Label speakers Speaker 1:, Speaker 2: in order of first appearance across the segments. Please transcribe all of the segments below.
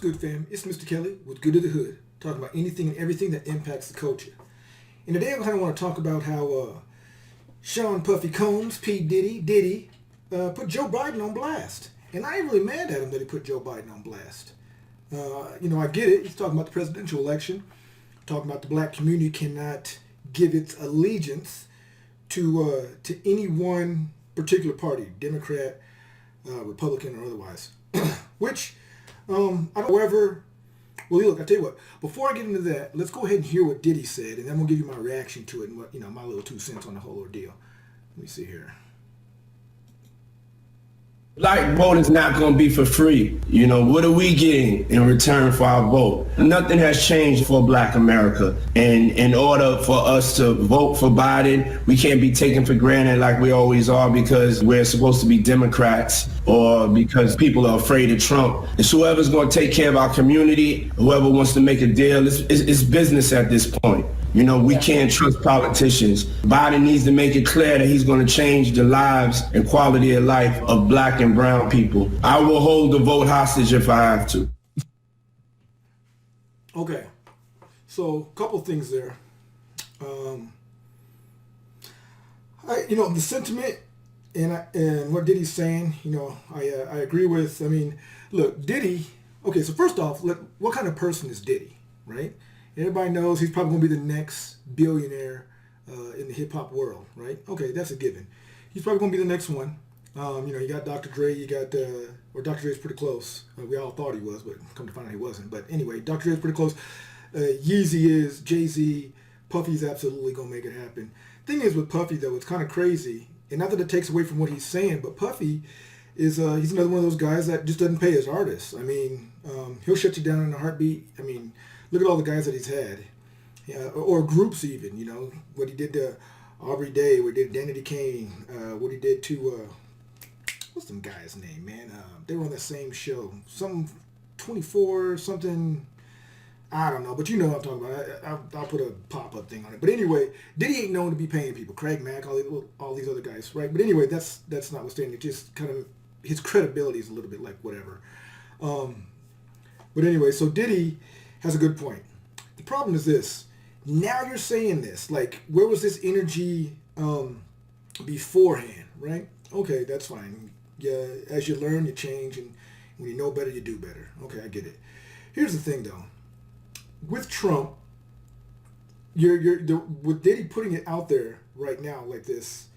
Speaker 1: good, fam? It's Mr. Kelly with Good to the Hood, talking about anything and everything that impacts the culture. And today I kind of want to talk about how Sean Puffy Combs, P. Diddy, put Joe Biden on blast. And I ain't really mad at him that he put Joe Biden on blast. I get it. He's talking about the presidential election, talking about the black community cannot give its allegiance to any one particular party, Democrat, Republican, or otherwise. Which, however, well, look, I tell you what, before I get into that, let's go ahead and hear what Diddy said, and then we'll give you my reaction to it and what, my little 2 cents on the whole ordeal. Let me see here.
Speaker 2: Black vote is not going to be for free. What are we getting in return for our vote? Nothing has changed for Black America. And in order for us to vote for Biden, we can't be taken for granted like we always are because we're supposed to be Democrats or because people are afraid of Trump. It's whoever's going to take care of our community, whoever wants to make a deal. It's business at this point. We can't trust politicians. Biden needs to make it clear that he's going to change the lives and quality of life of Black and brown people. I will hold the vote hostage if I have to.
Speaker 1: Okay, so a couple things there. The sentiment and what Diddy's saying, I agree with. I mean, look, Diddy. Okay, so first off, what kind of person is Diddy, right? Everybody knows he's probably going to be the next billionaire in the hip-hop world, right? Okay, that's a given. He's probably going to be the next one. You got Dr. Dre, Dr. Dre's pretty close. We all thought he was, but come to find out he wasn't. But anyway, Dr. Dre's pretty close. Yeezy is, Jay-Z, Puffy's absolutely going to make it happen. Thing is with Puffy, though, it's kind of crazy. And not that it takes away from what he's saying, but Puffy is he's another one of those guys that just doesn't pay his artists. I mean, he'll shut you down in a heartbeat. I mean, look at all the guys that he's had, or groups even. What he did to Aubrey Day, what he did to Danity Kane, what he did to what's some guy's name, man? They were on that same show, some 24 something. I don't know, but you know what I'm talking about. I'll put a pop-up thing on it. But anyway, Diddy ain't known to be paying people. Craig Mack, all these other guys, right? But anyway, that's notwithstanding. It just kind of his credibility is a little bit like whatever. But anyway, so Diddy has a good point. The problem is this. Now you're saying this. Like, where was this energy beforehand, right? Okay, that's fine. Yeah, as you learn, you change, and when you know better, you do better. Okay, I get it. Here's the thing, though. With Trump, with Diddy putting it out there right now like this,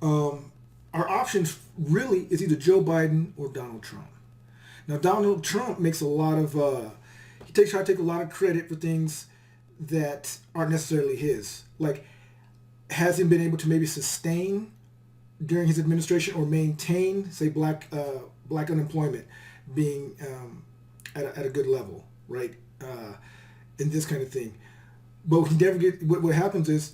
Speaker 1: our options really is either Joe Biden or Donald Trump. Now, Donald Trump makes a lot of tries to take a lot of credit for things that aren't necessarily his. Like, hasn't been able to maybe sustain during his administration or maintain, say, black unemployment being at a good level, right? And this kind of thing. But he never what happens is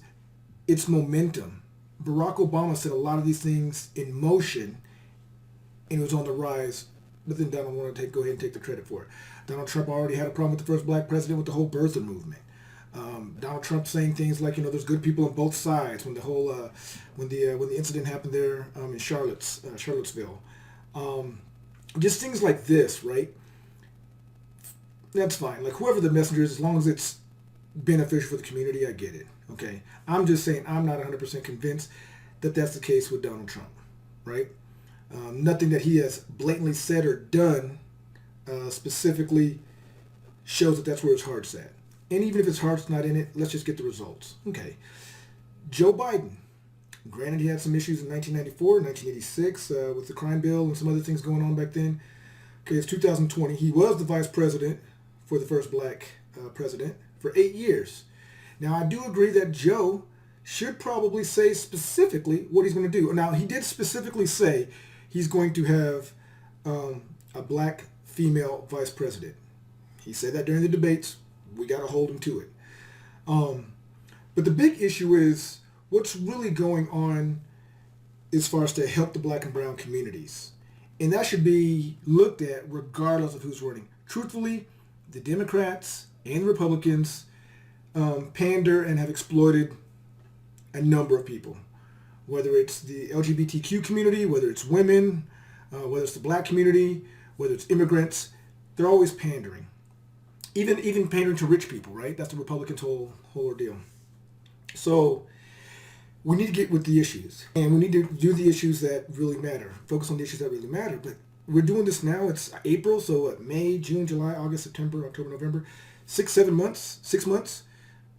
Speaker 1: it's momentum. Barack Obama set a lot of these things in motion and it was on the rise, but then Donald wanted to go ahead and take the credit for it. Donald Trump already had a problem with the first black president with the whole birther movement. Donald Trump saying things like, there's good people on both sides when the whole when the incident happened there in Charlottesville. Just things like this, right? That's fine. Like, whoever the messenger is, as long as it's beneficial for the community, I get it. Okay? I'm just saying I'm not 100% convinced that that's the case with Donald Trump, right? Nothing that he has blatantly said or done specifically shows that that's where his heart's at. And even if his heart's not in it, let's just get the results. Okay. Joe Biden. Granted, he had some issues in 1994, 1986 with the crime bill and some other things going on back then. Okay, it's 2020. He was the vice president for the first black president for 8 years. Now, I do agree that Joe should probably say specifically what he's going to do. Now, he did specifically say he's going to have a black female vice president. He said that during the debates. We got to hold him to it. But the big issue is what's really going on as far as to help the black and brown communities. And that should be looked at regardless of who's running. Truthfully, the Democrats and the Republicans pander and have exploited a number of people. Whether it's the LGBTQ community, whether it's women, whether it's the black community, whether it's immigrants, they're always pandering. Even pandering to rich people, right? That's the Republicans' whole ordeal. So we need to get with the issues, and we need to do the issues that really matter. Focus on the issues that really matter. But we're doing this now. It's April, so May, June, July, August, September, October, November, 6 months.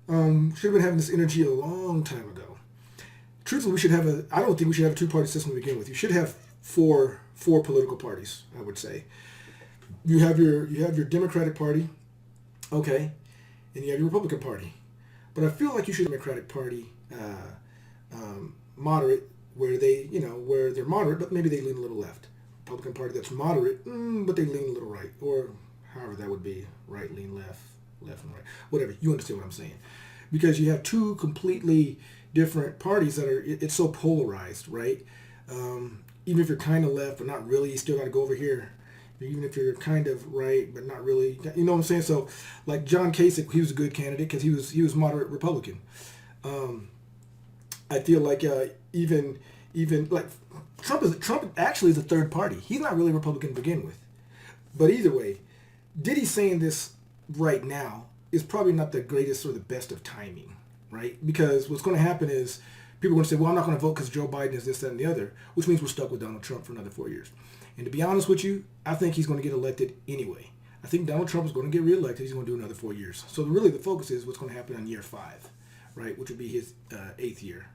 Speaker 1: Should have been having this energy a long time ago. Truthfully, we should have I don't think we should have a two-party system to begin with. You should have four political parties, I would say. You have your Democratic Party, okay, and you have your Republican Party. But I feel like you should have a Democratic Party moderate, where where they're moderate, but maybe they lean a little left. Republican Party that's moderate, but they lean a little right, or however that would be, right, lean left, left and right, whatever. You understand what I'm saying? Because you have two completely different parties that it's so polarized, right? Even if you're kind of left, but not really, you still got to go over here. Even if you're kind of right, but not really, you know what I'm saying? So, like John Kasich, he was a good candidate because he was moderate Republican. I feel like even like Trump actually is a third party. He's not really Republican to begin with. But either way, Diddy saying this right now is probably not the greatest or the best of timing, right? Because what's going to happen is people are going to say, well, I'm not going to vote because Joe Biden is this, that, and the other, which means we're stuck with Donald Trump for another 4 years. And to be honest with you, I think he's going to get elected anyway. I think Donald Trump is going to get reelected. He's going to do another 4 years. So really the focus is what's going to happen in year 5, right, which would be his 8th year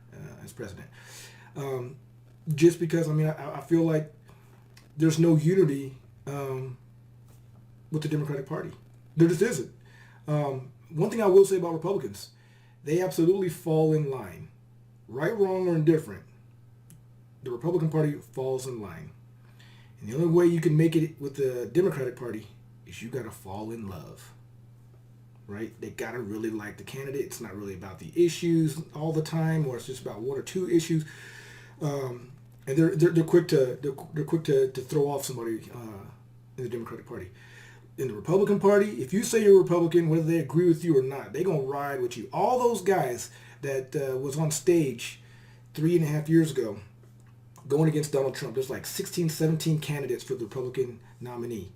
Speaker 1: as president. Just because, I feel like there's no unity with the Democratic Party. There just isn't. One thing I will say about Republicans, they absolutely fall in line. Right, wrong, or indifferent, the Republican Party falls in line. And the only way you can make it with the Democratic Party is you got to fall in love. Right? They got to really like the candidate. It's not really about the issues all the time, or it's just about one or two issues. And they're quick to throw off somebody in the Democratic Party. In the Republican Party, if you say you're a Republican, whether they agree with you or not, they're going to ride with you. All those guys that was on stage 3.5 years ago going against Donald Trump, there's like 16, 17 candidates for the Republican nominee.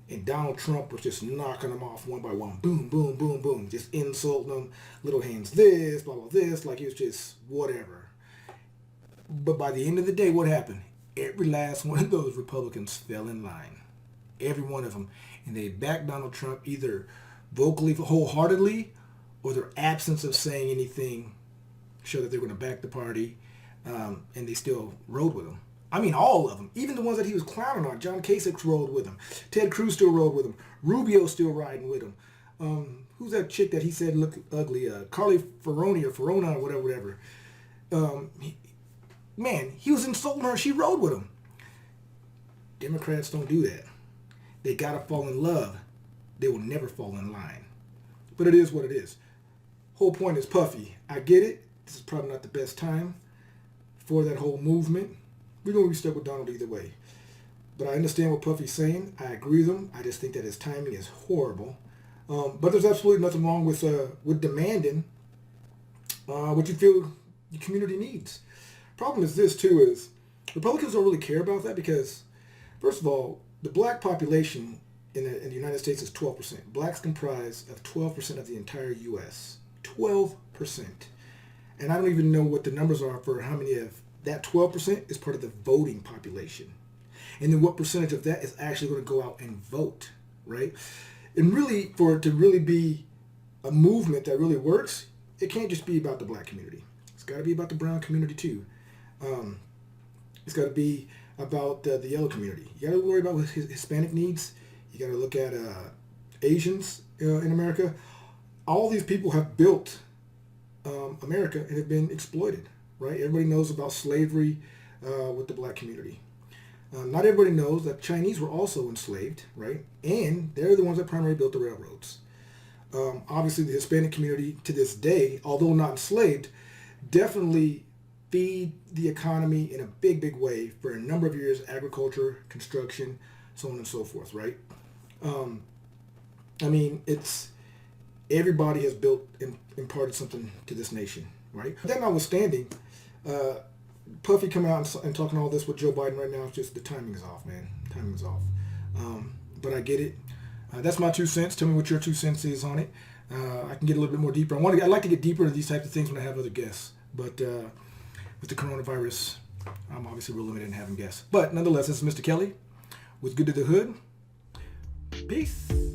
Speaker 1: And Donald Trump was just knocking them off one by one. Boom, boom, boom, boom. Just insulting them. Little hands this, blah, blah, this. Like it was just whatever. But by the end of the day, what happened? Every last one of those Republicans fell in line. Every one of them. And they backed Donald Trump either vocally, wholeheartedly, or their absence of saying anything showed that they're going to back the party, and they still rode with him. All of them. Even the ones that he was clowning on. John Kasich rode with him. Ted Cruz still rode with him. Rubio still riding with him. Who's that chick that he said looked ugly? Carly Ferroni or Ferrona or whatever. He was insulting her. She rode with him. Democrats don't do that. They got to fall in love. They will never fall in line. But it is what it is. Whole point is Puffy. I get it. This is probably not the best time for that whole movement. We're going to be stuck with Donald either way. But I understand what Puffy's saying. I agree with him. I just think that his timing is horrible. But there's absolutely nothing wrong with demanding what you feel the community needs. Problem is this, too, is Republicans don't really care about that because, first of all, the black population in the United States is 12%. Blacks comprise of 12% of the entire U.S. 12%. And I don't even know what the numbers are for how many of that 12% is part of the voting population. And then what percentage of that is actually going to go out and vote, right? And really, for it to really be a movement that really works, it can't just be about the black community. It's got to be about the brown community too. It's got to be about the yellow community. You got to worry about Hispanic needs. You got to look at Asians in America. All these people have built America and have been exploited, right? Everybody knows about slavery with the black community. Not everybody knows that Chinese were also enslaved, right? And they're the ones that primarily built the railroads. Obviously, the Hispanic community to this day, although not enslaved, definitely feed the economy in a big, big way for a number of years, agriculture, construction, so on and so forth, right? It's everybody has built and imparted something to this nation, right? That notwithstanding, Puffy coming out and talking all this with Joe Biden right now, it's just the timing is off, man. Timing is off. but I get it. That's my 2 cents. Tell me what your 2 cents is on it. I can get a little bit more deeper. I like to get deeper into these types of things when I have other guests. But with the coronavirus, I'm obviously real limited in having guests. But nonetheless, this is Mr. Kelly with Good to the Hood. Peace.